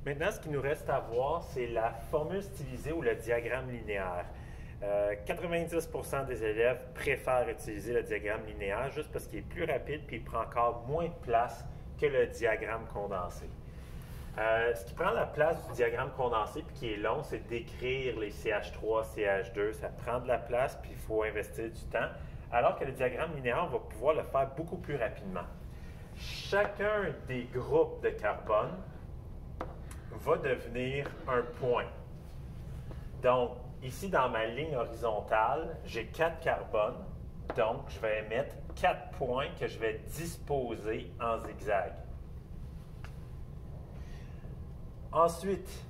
Maintenant, ce qu'il nous reste à voir, c'est la formule stylisée ou le diagramme linéaire. 90% des élèves préfèrent utiliser le diagramme linéaire juste parce qu'il est plus rapide et il prend encore moins de place que le diagramme condensé. Ce qui prend la place du diagramme condensé et qui est long, c'est d'écrire les CH3, CH2. Ça prend de la place puis il faut investir du temps. Alors que le diagramme linéaire, on va pouvoir le faire beaucoup plus rapidement. Chacun des groupes de carbone va devenir un point. Donc, ici, dans ma ligne horizontale, j'ai 4 carbones. Donc, je vais mettre 4 points que je vais disposer en zigzag. Ensuite,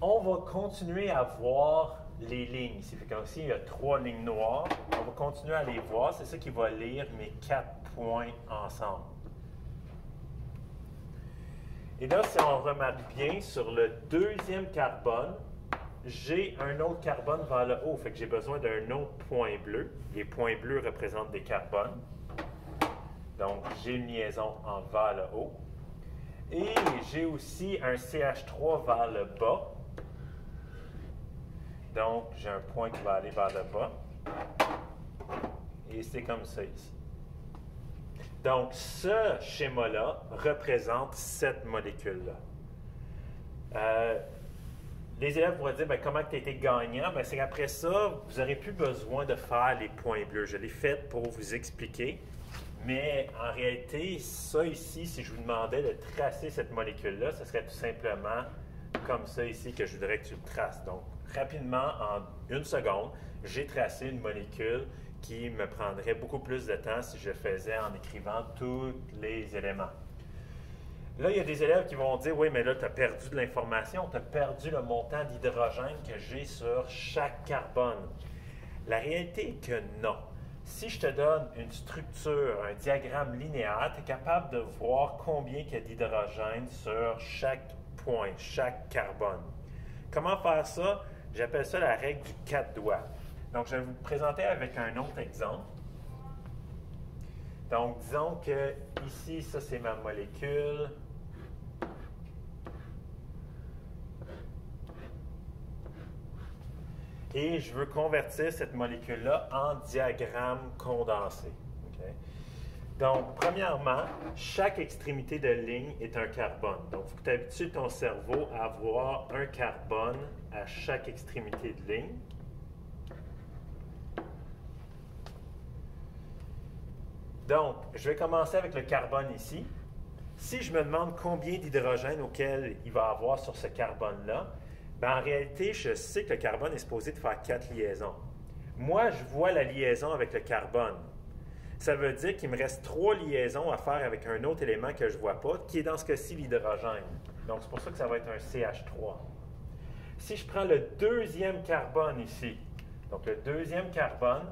on va continuer à voir les lignes ici. Ici, il y a 3 lignes noires. On va continuer à les voir. C'est ça qui va lire mes 4 points ensemble. Et là, si on remarque bien, sur le deuxième carbone, j'ai un autre carbone vers le haut. Fait que j'ai besoin d'un autre point bleu. Les points bleus représentent des carbones. Donc, j'ai une liaison en vers le haut. Et j'ai aussi un CH3 vers le bas. Donc, j'ai un point qui va aller vers le bas. Et c'est comme ça ici. Donc, ce schéma-là représente cette molécule-là. Les élèves vont dire, comment tu as été gagnant? C'est qu'après ça, vous n'aurez plus besoin de faire les points bleus. Je l'ai fait pour vous expliquer. Mais en réalité, ça ici, si je vous demandais de tracer cette molécule-là, ce serait tout simplement comme ça ici que je voudrais que tu le traces. Donc, rapidement, en une seconde, j'ai tracé une molécule qui me prendrait beaucoup plus de temps si je le faisais en écrivant tous les éléments. Là, il y a des élèves qui vont dire, oui, mais là, tu as perdu de l'information, tu as perdu le montant d'hydrogène que j'ai sur chaque carbone. La réalité est que non. Si je te donne une structure, un diagramme linéaire, tu es capable de voir combien il y a d'hydrogène sur chaque point, chaque carbone. Comment faire ça? J'appelle ça la règle du 4 doigts. Donc, je vais vous présenter avec un autre exemple. Donc, disons que ici, ça, c'est ma molécule. Et je veux convertir cette molécule-là en diagramme condensé. Okay? Donc, premièrement, chaque extrémité de ligne est un carbone. Donc, il faut que tu habitues ton cerveau à avoir un carbone à chaque extrémité de ligne. Donc, je vais commencer avec le carbone ici. Si je me demande combien d'hydrogène auquel il va avoir sur ce carbone-là, en réalité, je sais que le carbone est supposé de faire 4 liaisons. Moi, je vois la liaison avec le carbone. Ça veut dire qu'il me reste 3 liaisons à faire avec un autre élément que je ne vois pas, qui est dans ce cas-ci l'hydrogène. Donc, c'est pour ça que ça va être un CH3. Si je prends le deuxième carbone ici, donc le deuxième carbone,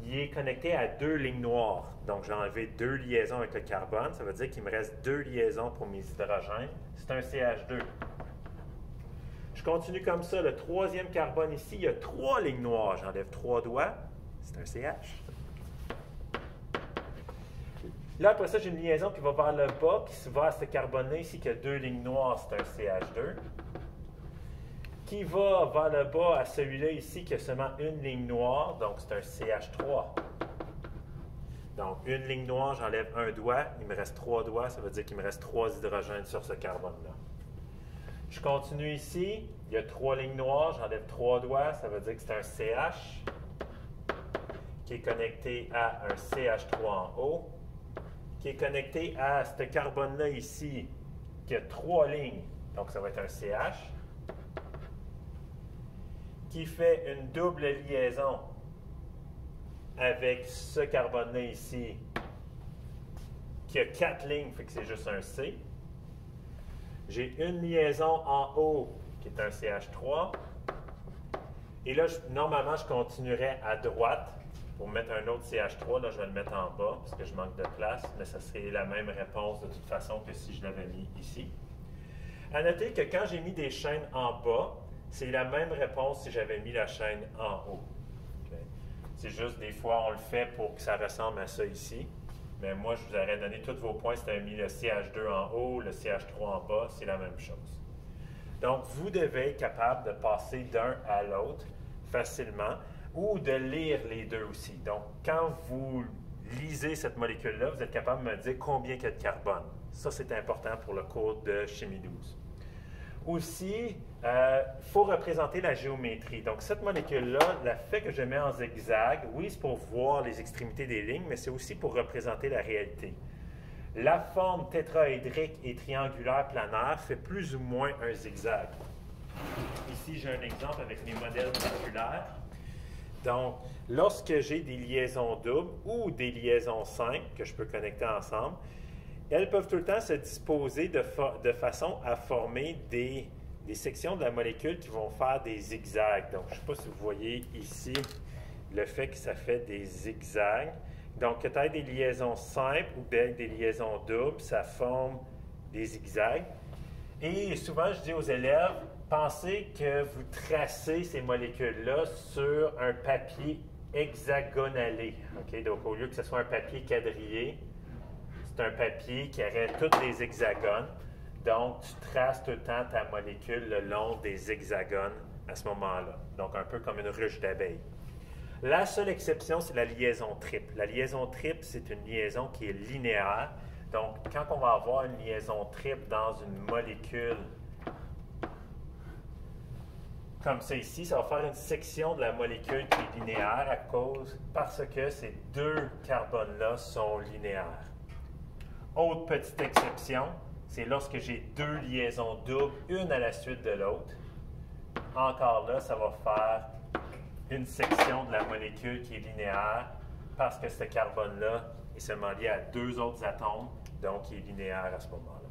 il est connecté à 2 lignes noires. Donc, j'ai enlevé 2 liaisons avec le carbone. Ça veut dire qu'il me reste 2 liaisons pour mes hydrogènes. C'est un CH2. Je continue comme ça. Le troisième carbone ici, il y a 3 lignes noires. J'enlève 3 doigts. C'est un CH. Là, après ça, j'ai une liaison qui va vers le bas, qui va à ce carbone-là ici, qui a 2 lignes noires. C'est un CH2. Qui va vers le bas à celui-là ici, qui a seulement une ligne noire. Donc, c'est un CH3. Donc, une ligne noire, j'enlève un doigt. Il me reste 3 doigts. Ça veut dire qu'il me reste 3 hydrogènes sur ce carbone-là. Je continue ici, il y a 3 lignes noires, j'enlève 3 doigts, ça veut dire que c'est un CH qui est connecté à un CH3 en haut, qui est connecté à ce carbone-là ici, qui a 3 lignes, donc ça va être un CH, qui fait une double liaison avec ce carbone-là ici, qui a 4 lignes, fait que c'est juste un C. J'ai une liaison en haut qui est un CH3. Et là, normalement, je continuerai à droite pour mettre un autre CH3. Là, je vais le mettre en bas parce que je manque de place, mais ça serait la même réponse de toute façon que si je l'avais mis ici. À noter que quand j'ai mis des chaînes en bas, c'est la même réponse si j'avais mis la chaîne en haut. Okay? C'est juste des fois, on le fait pour que ça ressemble à ça ici. Mais moi, je vous aurais donné tous vos points si tu avais mis le CH2 en haut, le CH3 en bas, c'est la même chose. Donc, vous devez être capable de passer d'un à l'autre facilement ou de lire les deux aussi. Donc, quand vous lisez cette molécule-là, vous êtes capable de me dire combien il y a de carbone. Ça, c'est important pour le cours de chimie douce. Aussi, il faut représenter la géométrie. Donc, cette molécule-là, le fait que je mets en zigzag, oui, c'est pour voir les extrémités des lignes, mais c'est aussi pour représenter la réalité. La forme tétraédrique et triangulaire planaire fait plus ou moins un zigzag. Ici, j'ai un exemple avec mes modèles circulaires. Donc, lorsque j'ai des liaisons doubles ou des liaisons simples que je peux connecter ensemble, elles peuvent tout le temps se disposer de façon à former des sections de la molécule qui vont faire des zigzags. Donc, je ne sais pas si vous voyez ici le fait que ça fait des zigzags. Donc, peut-être des liaisons simples ou bien des liaisons doubles, ça forme des zigzags. Et souvent, je dis aux élèves, pensez que vous tracez ces molécules-là sur un papier hexagonalé. Okay? Donc, au lieu que ce soit un papier quadrillé, c'est un papier qui aurait tous les hexagones. Donc, tu traces tout le temps ta molécule le long des hexagones à ce moment-là. Donc, un peu comme une ruche d'abeilles. La seule exception, c'est la liaison triple. La liaison triple, c'est une liaison qui est linéaire. Donc, quand on va avoir une liaison triple dans une molécule comme ça ici, ça va faire une section de la molécule qui est linéaire parce que ces deux carbones-là sont linéaires. Autre petite exception, c'est lorsque j'ai deux liaisons doubles, une à la suite de l'autre. Encore là, ça va faire une section de la molécule qui est linéaire parce que ce carbone-là est seulement lié à deux autres atomes, donc il est linéaire à ce moment-là.